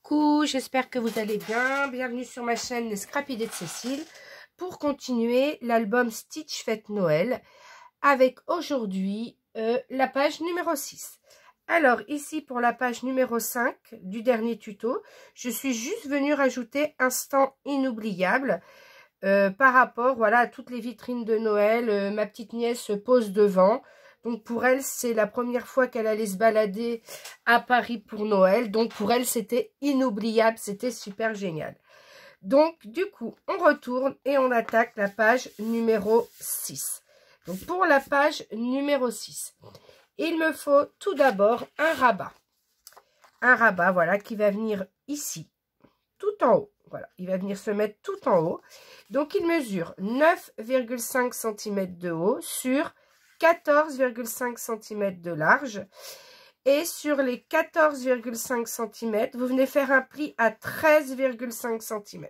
Coucou, j'espère que vous allez bien. Bienvenue sur ma chaîne Les Scrapy de Cécile pour continuer l'album Stitch Fête Noël avec aujourd'hui la page numéro 6. Alors ici pour la page numéro 5 du dernier tuto, je suis juste venue rajouter Instant Inoubliable par rapport voilà, à toutes les vitrines de Noël. Ma petite nièce se pose devant. Donc pour elle, c'est la première fois qu'elle allait se balader à Paris pour Noël. Donc pour elle, c'était inoubliable, c'était super génial. Donc du coup, on retourne et on attaque la page numéro 6. Donc pour la page numéro 6, il me faut tout d'abord un rabat. Un rabat, voilà, qui va venir ici, tout en haut. Voilà, il va venir se mettre tout en haut. Donc il mesure 9,5 cm de haut sur 14,5 cm de large. Et sur les 14,5 cm, vous venez faire un pli à 13,5 cm.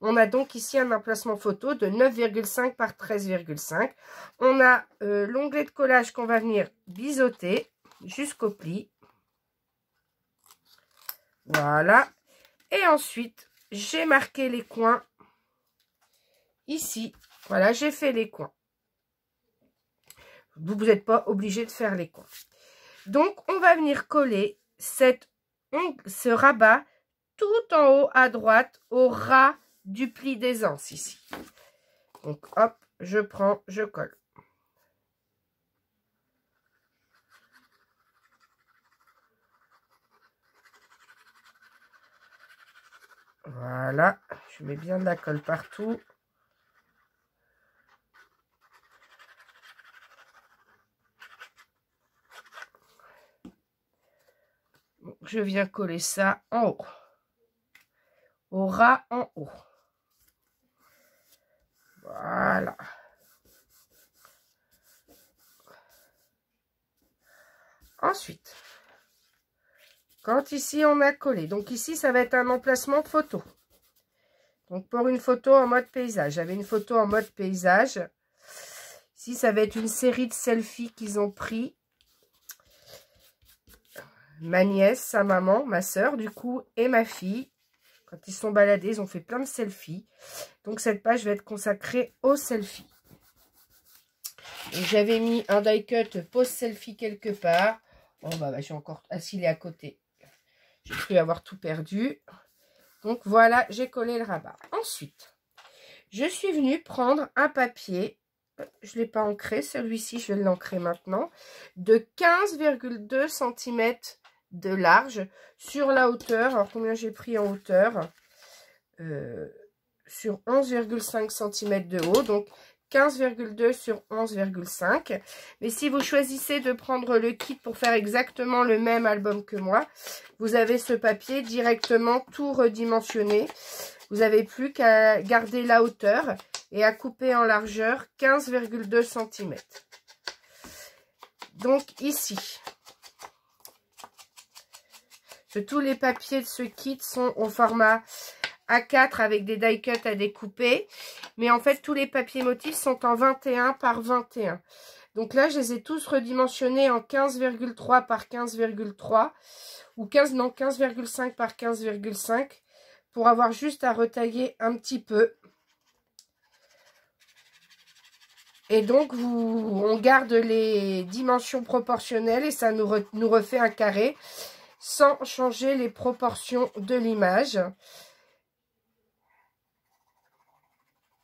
On a donc ici un emplacement photo de 9,5 par 13,5. On a l'onglet de collage qu'on va venir biseauter jusqu'au pli. Voilà. Et ensuite, j'ai marqué les coins ici. Voilà, j'ai fait les coins. Vous n'êtes pas obligé de faire les coins. Donc, on va venir coller ce rabat tout en haut à droite au ras du pli des anses ici. Donc, hop, je prends, je colle. Voilà, je mets bien de la colle partout. Je viens coller ça en haut, au ras en haut. Voilà. Ensuite, quand ici on a collé, donc ici ça va être un emplacement photo. Donc pour une photo en mode paysage, j'avais une photo en mode paysage. Ici ça va être une série de selfies qu'ils ont pris. Ma nièce, sa maman, ma soeur du coup et ma fille. Quand ils sont baladés, ils ont fait plein de selfies. Donc cette page va être consacrée aux selfies. J'avais mis un die cut pose selfie quelque part. Bon bah j'ai encore assis à côté. J'ai cru avoir tout perdu. Donc voilà, j'ai collé le rabat. Ensuite, je suis venue prendre un papier. Je ne l'ai pas ancré, celui-ci je vais l'ancrer maintenant. De 15,2 cm de large sur la hauteur. Alors combien j'ai pris en hauteur sur 11,5 cm de haut. Donc 15,2 sur 11,5. Mais si vous choisissez de prendre le kit pour faire exactement le même album que moi, vous avez ce papier directement tout redimensionné. Vous n'avez plus qu'à garder la hauteur et à couper en largeur 15,2 cm. Donc ici, tous les papiers de ce kit sont au format A4 avec des die cuts à découper. Mais en fait, tous les papiers motifs sont en 21 par 21. Donc là, je les ai tous redimensionnés en 15,3 par 15,3 ou 15,5 par 15,5 pour avoir juste à retailler un petit peu. Et donc, on garde les dimensions proportionnelles et ça nous refait un carré sans changer les proportions de l'image.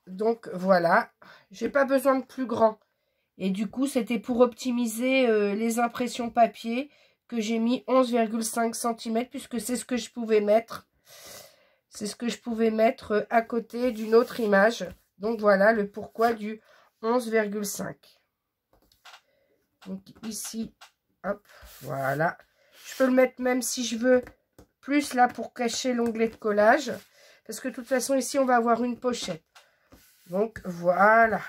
Donc voilà, j'ai pas besoin de plus grand. Et du coup, c'était pour optimiser les impressions papier que j'ai mis 11,5 cm puisque c'est ce que je pouvais mettre. C'est ce que je pouvais mettre à côté d'une autre image. Donc voilà le pourquoi du 11,5. Donc ici, hop, voilà. Je peux le mettre même si je veux plus là pour cacher l'onglet de collage. Parce que de toute façon ici on va avoir une pochette. Donc voilà.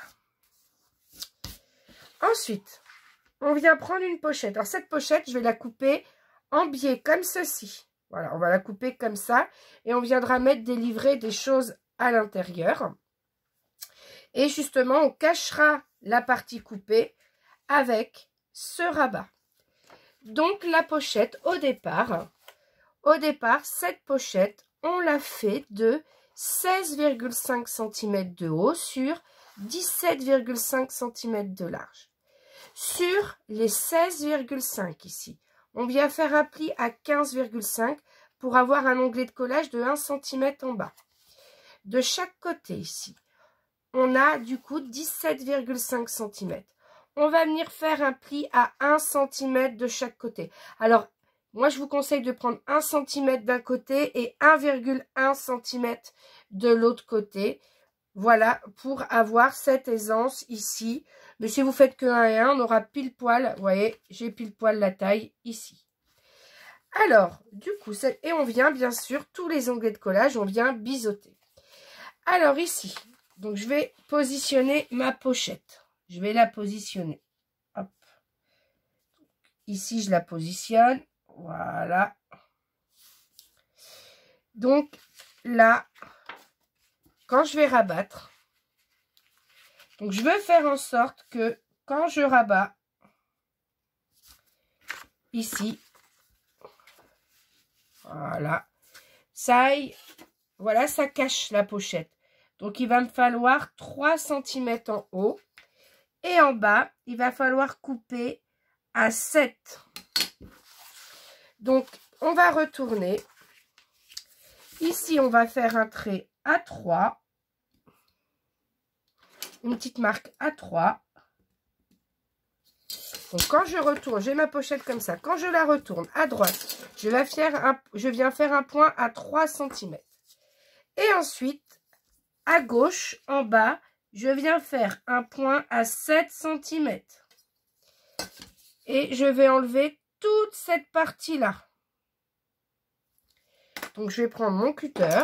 Ensuite, on vient prendre une pochette. Alors cette pochette, je vais la couper en biais comme ceci. Voilà, on va la couper comme ça. Et on viendra mettre des livrets, des choses à l'intérieur. Et justement, on cachera la partie coupée avec ce rabat. Donc la pochette, au départ, Au départ, cette pochette, on l'a fait de 16,5 cm de haut sur 17,5 cm de large. Sur les 16,5 ici, on vient faire un pli à 15,5 pour avoir un onglet de collage de 1 cm en bas. De chaque côté ici, on a du coup 17,5 cm. On va venir faire un pli à 1 cm de chaque côté. Alors, moi, je vous conseille de prendre 1 cm d'un côté et 1,1 cm de l'autre côté. Voilà, pour avoir cette aisance ici. Mais si vous faites que 1 et 1, on aura pile poil. Vous voyez, j'ai pile poil la taille ici. Alors, du coup, et on vient, bien sûr, tous les onglets de collage, on vient biseauter. Alors, ici, donc je vais positionner ma pochette. Je vais la positionner. Hop. Ici, je la positionne. Voilà. Donc, là, quand je vais rabattre, donc je veux faire en sorte que quand je rabats, ici, voilà, ça aille, voilà, ça cache la pochette. Donc, il va me falloir 3 cm en haut. Et en bas, il va falloir couper à 7. Donc, on va retourner. Ici, on va faire un trait à 3. Une petite marque à 3. Donc, quand je retourne, j'ai ma pochette comme ça. Quand je la retourne à droite, je viens faire un point à 3 cm. Et ensuite, à gauche, en bas, je viens faire un point à 7 cm. Et je vais enlever toute cette partie-là. Donc, je vais prendre mon cutter.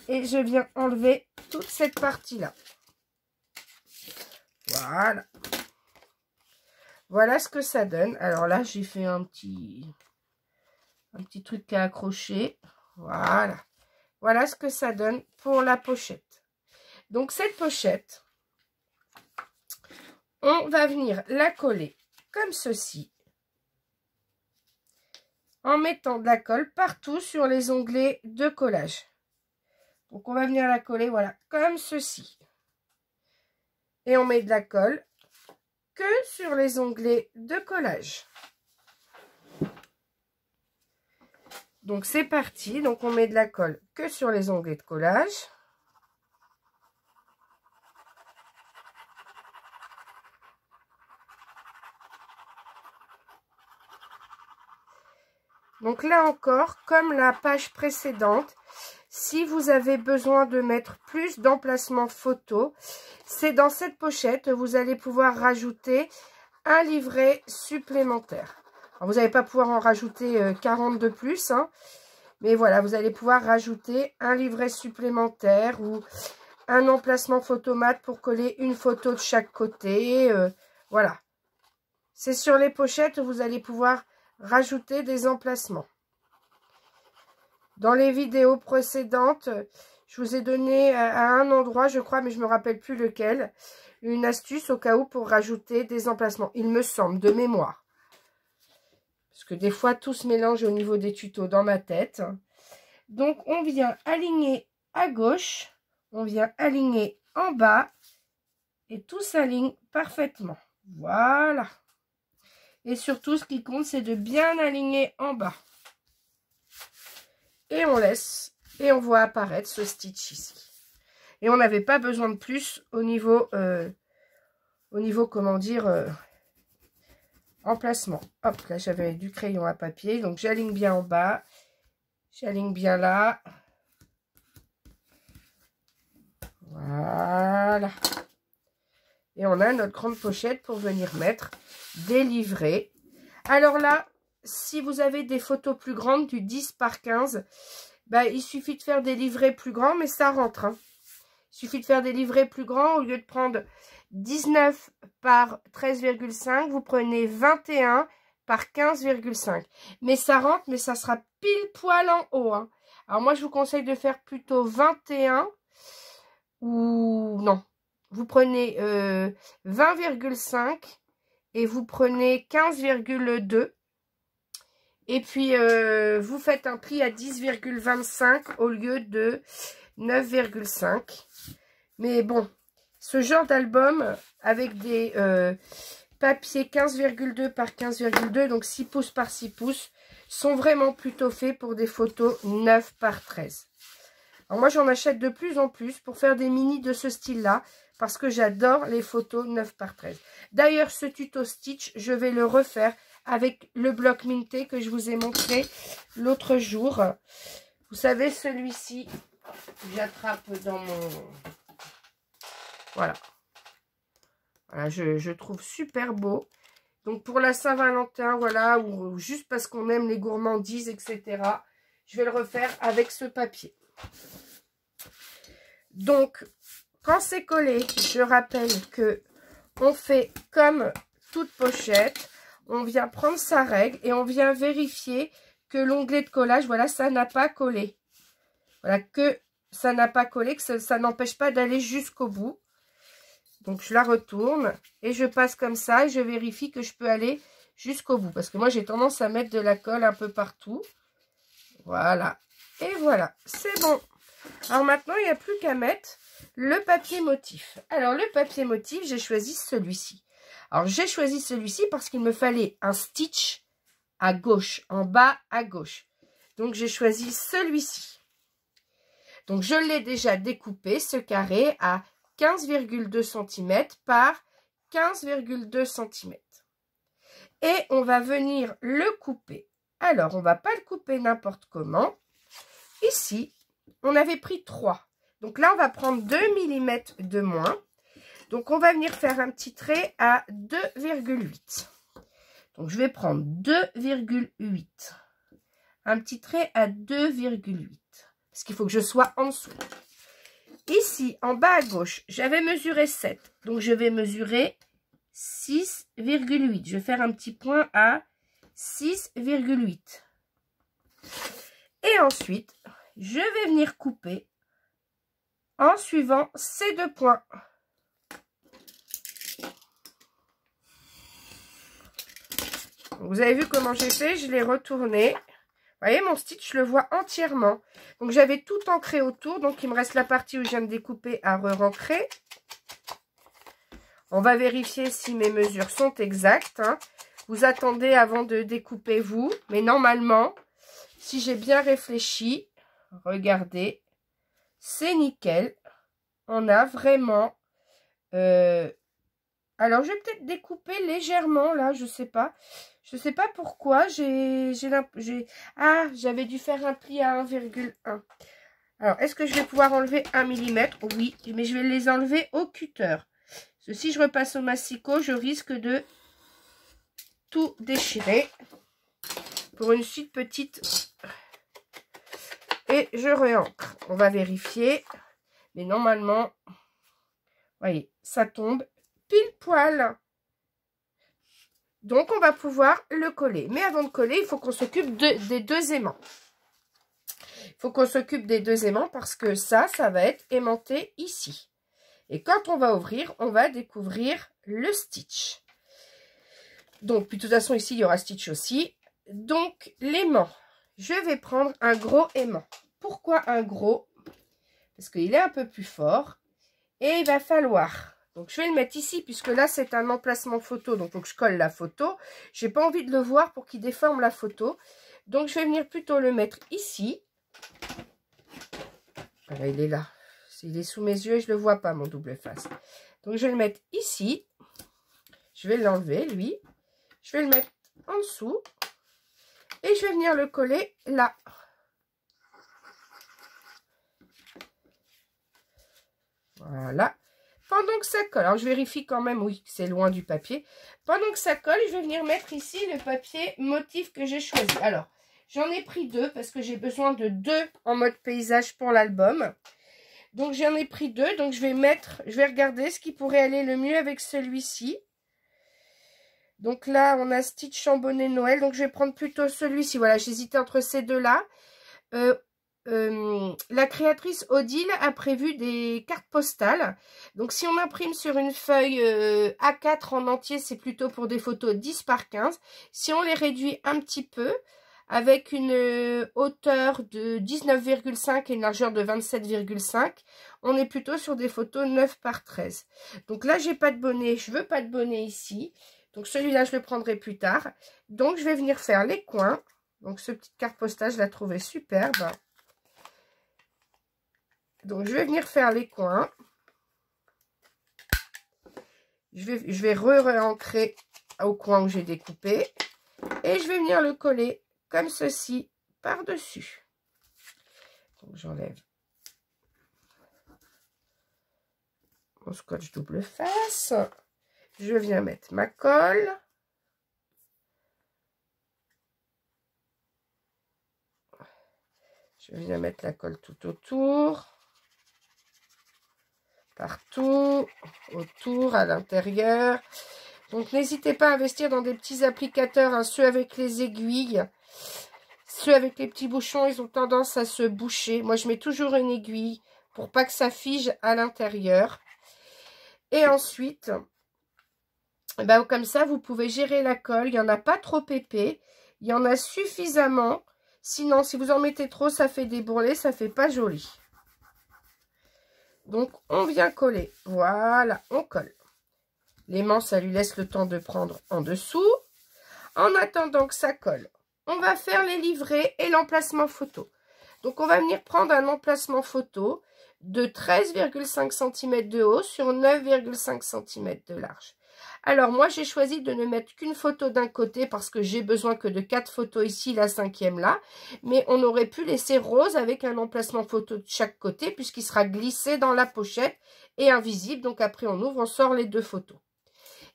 Et je viens enlever toute cette partie-là. Voilà. Voilà ce que ça donne. Alors là, j'ai fait un petit truc à accrocher. Voilà. Voilà ce que ça donne pour la pochette. Donc, cette pochette, on va venir la coller comme ceci. En mettant de la colle partout sur les onglets de collage. Donc, on va venir la coller, voilà, comme ceci. Et on met de la colle que sur les onglets de collage. Donc, c'est parti. Donc, on met de la colle que sur les onglets de collage. Donc, là encore, comme la page précédente, si vous avez besoin de mettre plus d'emplacements photo, c'est dans cette pochette, vous allez pouvoir rajouter un livret supplémentaire. Alors, vous n'allez pas pouvoir en rajouter 40 de plus, hein, mais voilà, vous allez pouvoir rajouter un livret supplémentaire ou un emplacement photomat pour coller une photo de chaque côté. Voilà. C'est sur les pochettes où vous allez pouvoir rajouter des emplacements. Dans les vidéos précédentes, je vous ai donné à un endroit, je crois, mais je ne me rappelle plus lequel, une astuce au cas où pour rajouter des emplacements. Il me semble, de mémoire. Parce que des fois, tout se mélange au niveau des tutos dans ma tête. Donc, on vient aligner à gauche, on vient aligner en bas, et tout s'aligne parfaitement. Voilà. Et surtout, ce qui compte, c'est de bien aligner en bas. Et on laisse, et on voit apparaître ce stitch ici. Et on n'avait pas besoin de plus au niveau comment dire, emplacement. Hop, là j'avais du crayon à papier, donc j'aligne bien en bas, j'aligne bien là. Voilà. Et on a notre grande pochette pour venir mettre des livrets. Alors là, si vous avez des photos plus grandes, du 10 par 15, bah, il suffit de faire des livrets plus grands, mais ça rentre. Hein. Il suffit de faire des livrets plus grands. Au lieu de prendre 19 par 13,5, vous prenez 21 par 15,5. Mais ça rentre, mais ça sera pile poil en haut. Hein. Alors moi, je vous conseille de faire plutôt 21 ou non. Vous prenez 20,5 et vous prenez 15,2 et puis vous faites un pli à 10,25 au lieu de 9,5. Mais bon, ce genre d'album avec des papiers 15,2 par 15,2, donc 6 pouces par 6 pouces, sont vraiment plutôt faits pour des photos 9 par 13. Alors moi, j'en achète de plus en plus pour faire des mini de ce style-là, parce que j'adore les photos 9 par 13. D'ailleurs, ce tuto Stitch, je vais le refaire avec le bloc minté que je vous ai montré l'autre jour. Vous savez, celui-ci, j'attrape dans mon... Voilà. Voilà, je trouve super beau. Donc, pour la Saint-Valentin, voilà, ou juste parce qu'on aime les gourmandises, etc., je vais le refaire avec ce papier. Donc, quand c'est collé, je rappelle que on fait comme toute pochette. On vient prendre sa règle et on vient vérifier que l'onglet de collage, voilà, ça n'a pas collé. Voilà, que ça n'a pas collé, que ça n'empêche pas d'aller jusqu'au bout. Donc, je la retourne et je passe comme ça et je vérifie que je peux aller jusqu'au bout. Parce que moi, j'ai tendance à mettre de la colle un peu partout. Voilà. Et voilà, c'est bon. Alors maintenant, il n'y a plus qu'à mettre le papier motif. Alors, le papier motif, j'ai choisi celui-ci. Alors, j'ai choisi celui-ci parce qu'il me fallait un stitch à gauche, en bas à gauche. Donc, j'ai choisi celui-ci. Donc, je l'ai déjà découpé, ce carré, à 15,2 cm par 15,2 cm. Et on va venir le couper. Alors, on ne va pas le couper n'importe comment. Ici, on avait pris 3. Donc là, on va prendre 2 mm de moins. Donc, on va venir faire un petit trait à 2,8. Donc, je vais prendre 2,8. Un petit trait à 2,8. Parce qu'il faut que je sois en dessous. Ici, en bas à gauche, j'avais mesuré 7. Donc, je vais mesurer 6,8. Je vais faire un petit point à 6,8. Et ensuite, je vais venir couper en suivant ces deux points. Vous avez vu comment j'ai fait? Je l'ai retourné. Vous voyez, mon stitch, je le vois entièrement. Donc, j'avais tout ancré autour. Donc, il me reste la partie où je viens de découper à re-ancrer. On va vérifier si mes mesures sont exactes. Hein. Vous attendez avant de découper, vous. Mais normalement, si j'ai bien réfléchi, regardez, c'est nickel. On a vraiment... Alors, je vais peut-être découper légèrement, là, je sais pas. Je sais pas pourquoi, j'avais dû faire un pli à 1,1. Alors, est-ce que je vais pouvoir enlever 1 mm? Oui, mais je vais les enlever au cutter. Parce que si je repasse au massicot, je risque de tout déchirer. Pour une suite petite. Et je réancre. On va vérifier. Mais normalement, voyez, ça tombe pile poil. Donc, on va pouvoir le coller. Mais avant de coller, il faut qu'on s'occupe des deux aimants. Il faut qu'on s'occupe des deux aimants parce que ça va être aimanté ici. Et quand on va ouvrir, on va découvrir le stitch. Donc, puis de toute façon, ici, il y aura stitch aussi. Donc, l'aimant. Je vais prendre un gros aimant. Pourquoi un gros? Parce qu'il est un peu plus fort. Et il va falloir... Donc, je vais le mettre ici, puisque là, c'est un emplacement photo. Donc, il faut que je colle la photo. Je n'ai pas envie de le voir pour qu'il déforme la photo. Donc, je vais venir plutôt le mettre ici. Voilà, il est là. Il est sous mes yeux et je ne le vois pas, mon double face. Donc, je vais le mettre ici. Je vais l'enlever, lui. Je vais le mettre en dessous. Et je vais venir le coller là. Voilà. Pendant que ça colle, alors je vérifie quand même, oui, c'est loin du papier. Pendant que ça colle, je vais venir mettre ici le papier motif que j'ai choisi. Alors, j'en ai pris 2 parce que j'ai besoin de 2 en mode paysage pour l'album. Donc, j'en ai pris 2. Donc, je vais regarder ce qui pourrait aller le mieux avec celui-ci. Donc là, on a Stitch en bonnet Noël. Donc, je vais prendre plutôt celui-ci. Voilà, j'hésitais entre ces deux-là. la créatrice Odile a prévu des cartes postales. Donc, si on imprime sur une feuille A4 en entier, c'est plutôt pour des photos 10 par 15. Si on les réduit un petit peu, avec une hauteur de 19,5 et une largeur de 27,5, on est plutôt sur des photos 9 par 13. Donc là, j'ai pas de bonnet, je veux pas de bonnet ici. Donc celui-là, je le prendrai plus tard. Donc, je vais venir faire les coins. Donc, ce petit carte postale, je la trouvais superbe. Donc, je vais venir faire les coins. Je vais re-ancrer au coin où j'ai découpé. Et je vais venir le coller comme ceci par-dessus. Donc, j'enlève mon scotch double face. Je viens mettre ma colle. Je viens mettre la colle tout autour. Partout, autour, à l'intérieur. Donc, n'hésitez pas à investir dans des petits applicateurs, hein, ceux avec les aiguilles. Ceux avec les petits bouchons, ils ont tendance à se boucher. Moi, je mets toujours une aiguille pour pas que ça fige à l'intérieur. Et ensuite, ben, comme ça, vous pouvez gérer la colle. Il n'y en a pas trop épais. Il y en a suffisamment. Sinon, si vous en mettez trop, ça fait des bourrelets, ça fait pas joli. Donc, on vient coller. Voilà, on colle. L'aimant, ça lui laisse le temps de prendre en dessous. En attendant que ça colle, on va faire les livrets et l'emplacement photo. Donc, on va venir prendre un emplacement photo de 13,5 cm de haut sur 9,5 cm de large. Alors, moi, j'ai choisi de ne mettre qu'une photo d'un côté parce que j'ai besoin que de 4 photos ici, la 5e là. Mais on aurait pu laisser rose avec un emplacement photo de chaque côté puisqu'il sera glissé dans la pochette et invisible. Donc, après, on ouvre, on sort les 2 photos.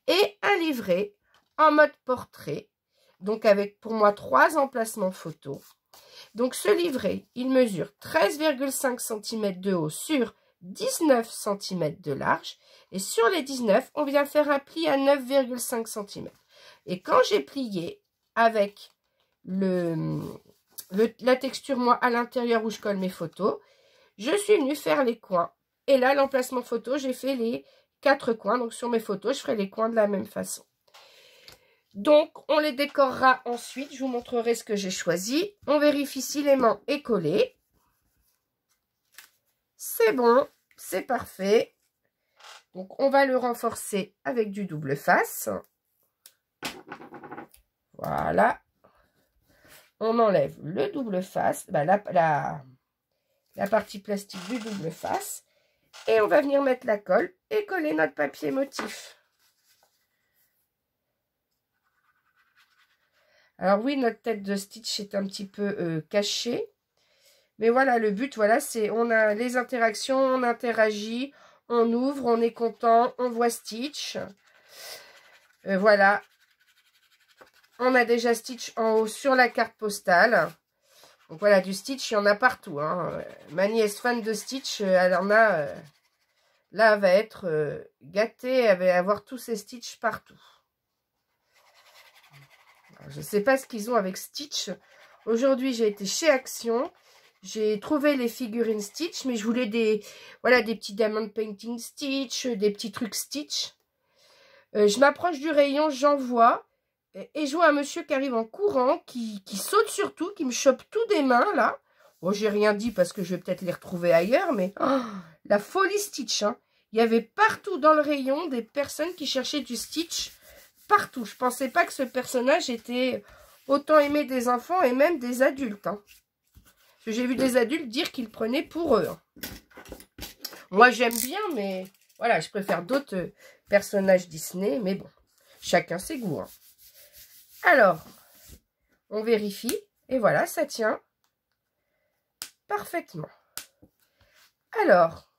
Et un livret en mode portrait. Donc, avec pour moi 3 emplacements photos. Donc, ce livret, il mesure 13,5 cm de haut sur 19 cm de large. Et sur les 19, on vient faire un pli à 9,5 cm. Et quand j'ai plié avec la texture, moi, à l'intérieur où je colle mes photos, je suis venue faire les coins. Et là, l'emplacement photo, j'ai fait les 4 coins. Donc, sur mes photos, je ferai les coins de la même façon. Donc, on les décorera ensuite. Je vous montrerai ce que j'ai choisi. On vérifie si l'aimant est collé. C'est bon, c'est parfait. Donc, on va le renforcer avec du double face. Voilà. On enlève le double face, la partie plastique du double face. Et on va venir mettre la colle et coller notre papier motif. Alors oui, notre tête de Stitch est un petit peu cachée. Mais voilà, le but, voilà, c'est on a les interactions, on interagit, on ouvre, on est content, on voit Stitch. Voilà. On a déjà Stitch en haut sur la carte postale. Donc voilà, du Stitch, il y en a partout. Hein. Ma nièce fan de Stitch, elle en a... là, elle va être gâtée, elle va avoir tous ces Stitch partout. Alors, je ne sais pas ce qu'ils ont avec Stitch. Aujourd'hui, j'ai été chez Action. J'ai trouvé les figurines Stitch, mais je voulais des petits diamond painting Stitch, des petits trucs Stitch. Je m'approche du rayon, j'en vois. Et je vois un monsieur qui arrive en courant, qui saute sur tout, qui me chope tout des mains, là. Bon, j'ai rien dit parce que je vais peut-être les retrouver ailleurs, mais oh, la folie Stitch, hein. Il y avait partout dans le rayon des personnes qui cherchaient du Stitch, partout. Je pensais pas que ce personnage était autant aimé des enfants et même des adultes, hein. J'ai vu des adultes dire qu'ils le prenaient pour eux. Hein. Moi, j'aime bien, mais voilà, je préfère d'autres personnages Disney, mais bon, chacun ses goûts, hein. Alors, on vérifie. Et voilà, ça tient parfaitement. Alors,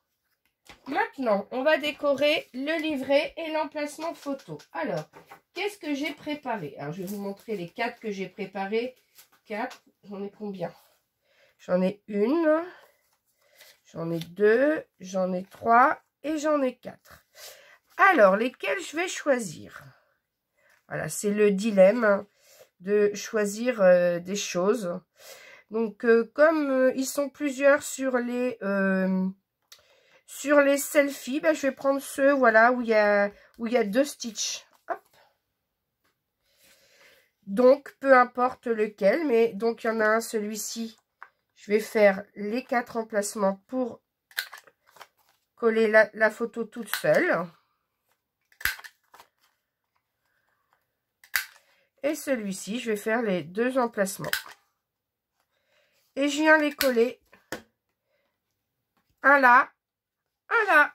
maintenant, on va décorer le livret et l'emplacement photo. Alors, qu'est-ce que j'ai préparé? Alors, je vais vous montrer les 4 que j'ai préparés. 4, j'en ai combien? J'en ai 1, j'en ai 2, j'en ai 3 et j'en ai 4. Alors, lesquels je vais choisir? Voilà, c'est le dilemme de choisir des choses. Donc, comme ils sont plusieurs sur les selfies, ben, je vais prendre ceux, voilà, où il y a 2 stitches. Hop. Donc, peu importe lequel, mais donc il y en a un, celui-ci. Je vais faire les 4 emplacements pour coller la photo toute seule. Et celui-ci, je vais faire les 2 emplacements. Et je viens les coller. Un là, un là.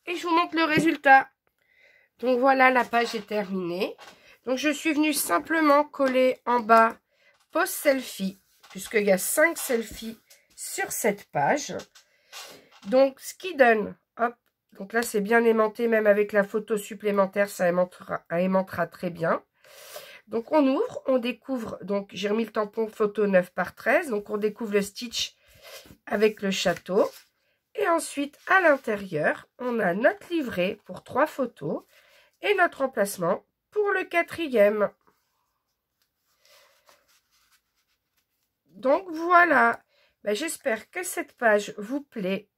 Et je vous montre le résultat. Donc voilà, la page est terminée. Donc je suis venue simplement coller en bas pose selfie, puisqu'il y a 5 selfies sur cette page. Donc ce qui donne, hop, donc là c'est bien aimanté, même avec la photo supplémentaire, ça aimantera très bien. Donc on ouvre, on découvre, donc j'ai remis le tampon photo 9 par 13, donc on découvre le stitch avec le château. Et ensuite, à l'intérieur, on a notre livret pour 3 photos et notre emplacement pour le 4e. Donc voilà, ben, j'espère que cette page vous plaît,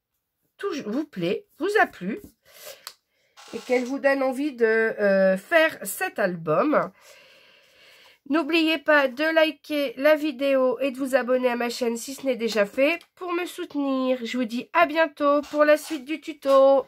vous a plu et qu'elle vous donne envie de faire cet album. N'oubliez pas de liker la vidéo et de vous abonner à ma chaîne si ce n'est déjà fait pour me soutenir. Je vous dis à bientôt pour la suite du tuto.